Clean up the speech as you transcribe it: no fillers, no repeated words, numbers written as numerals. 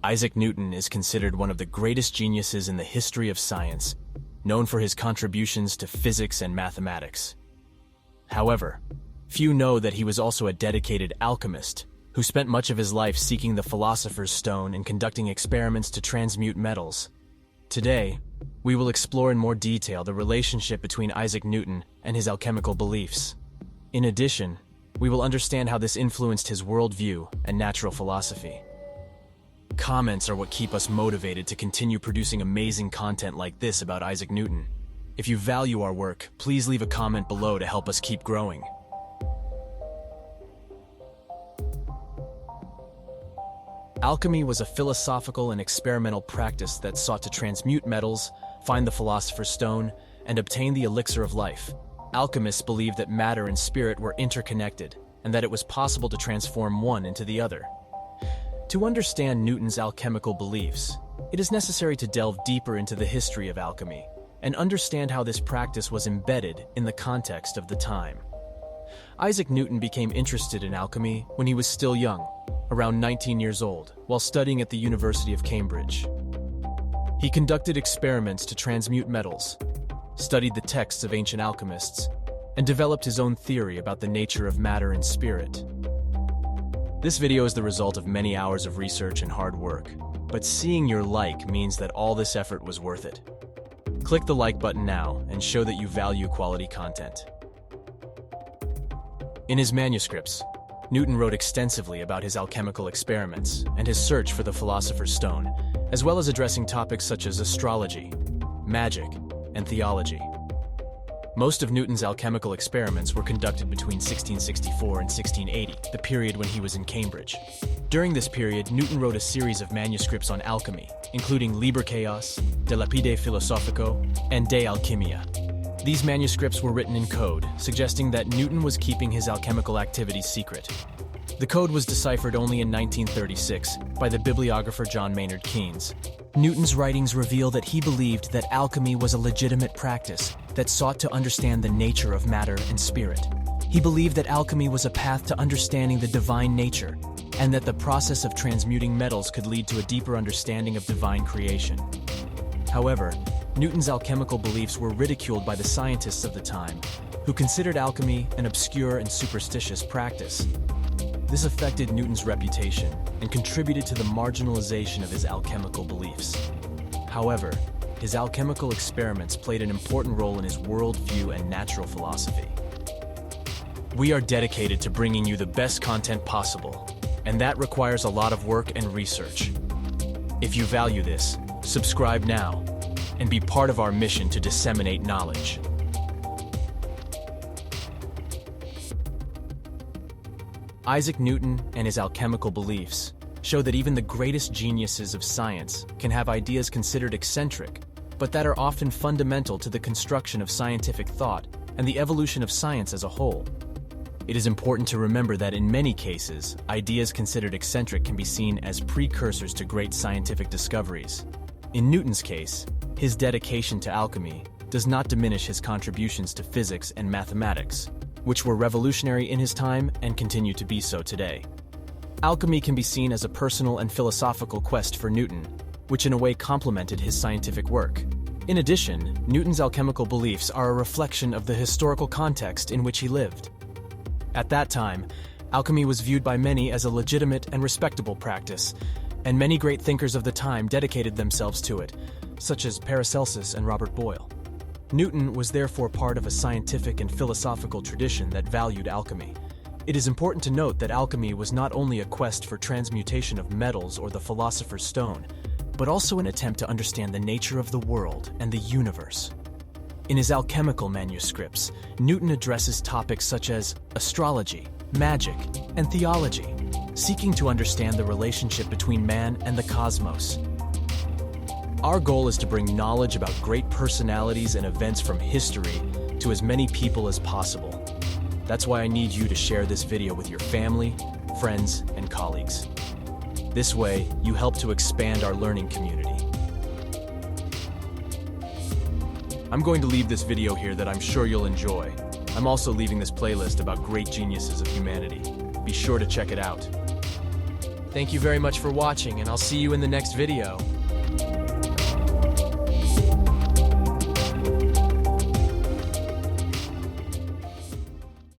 Isaac Newton is considered one of the greatest geniuses in the history of science, known for his contributions to physics and mathematics. However, few know that he was also a dedicated alchemist, who spent much of his life seeking the Philosopher's Stone and conducting experiments to transmute metals. Today, we will explore in more detail the relationship between Isaac Newton and his alchemical beliefs. In addition, we will understand how this influenced his worldview and natural philosophy. Comments are what keep us motivated to continue producing amazing content like this about Isaac Newton. If you value our work, please leave a comment below to help us keep growing. Alchemy was a philosophical and experimental practice that sought to transmute metals, find the Philosopher's Stone, and obtain the elixir of life. Alchemists believed that matter and spirit were interconnected, and that it was possible to transform one into the other. To understand Newton's alchemical beliefs, it is necessary to delve deeper into the history of alchemy and understand how this practice was embedded in the context of the time. Isaac Newton became interested in alchemy when he was still young, around 19 years old, while studying at the University of Cambridge. He conducted experiments to transmute metals, studied the texts of ancient alchemists, and developed his own theory about the nature of matter and spirit. This video is the result of many hours of research and hard work, but seeing your like means that all this effort was worth it. Click the like button now and show that you value quality content. In his manuscripts, Newton wrote extensively about his alchemical experiments and his search for the Philosopher's Stone, as well as addressing topics such as astrology, magic, and theology. Most of Newton's alchemical experiments were conducted between 1664 and 1680, the period when he was in Cambridge. During this period, Newton wrote a series of manuscripts on alchemy, including Liber Chaos, De Lapide Philosophico, and De Alchemia. These manuscripts were written in code, suggesting that Newton was keeping his alchemical activities secret. The code was deciphered only in 1936 by the bibliographer John Maynard Keynes. Newton's writings reveal that he believed that alchemy was a legitimate practice that sought to understand the nature of matter and spirit. He believed that alchemy was a path to understanding the divine nature, and that the process of transmuting metals could lead to a deeper understanding of divine creation. However, Newton's alchemical beliefs were ridiculed by the scientists of the time, who considered alchemy an obscure and superstitious practice. This affected Newton's reputation and contributed to the marginalization of his alchemical beliefs. However, his alchemical experiments played an important role in his worldview and natural philosophy. We are dedicated to bringing you the best content possible, and that requires a lot of work and research. If you value this, subscribe now and be part of our mission to disseminate knowledge. Isaac Newton and his alchemical beliefs show that even the greatest geniuses of science can have ideas considered eccentric, but that are often fundamental to the construction of scientific thought and the evolution of science as a whole. It is important to remember that in many cases, ideas considered eccentric can be seen as precursors to great scientific discoveries. In Newton's case, his dedication to alchemy does not diminish his contributions to physics and mathematics, which were revolutionary in his time and continue to be so today. Alchemy can be seen as a personal and philosophical quest for Newton, which in a way complemented his scientific work. In addition, Newton's alchemical beliefs are a reflection of the historical context in which he lived. At that time, alchemy was viewed by many as a legitimate and respectable practice, and many great thinkers of the time dedicated themselves to it, such as Paracelsus and Robert Boyle. Newton was therefore part of a scientific and philosophical tradition that valued alchemy. It is important to note that alchemy was not only a quest for transmutation of metals or the Philosopher's Stone, but also an attempt to understand the nature of the world and the universe. In his alchemical manuscripts, Newton addresses topics such as astrology, magic, and theology, seeking to understand the relationship between man and the cosmos. Our goal is to bring knowledge about great personalities and events from history to as many people as possible. That's why I need you to share this video with your family, friends, and colleagues. This way, you help to expand our learning community. I'm going to leave this video here that I'm sure you'll enjoy. I'm also leaving this playlist about great geniuses of humanity. Be sure to check it out. Thank you very much for watching, and I'll see you in the next video.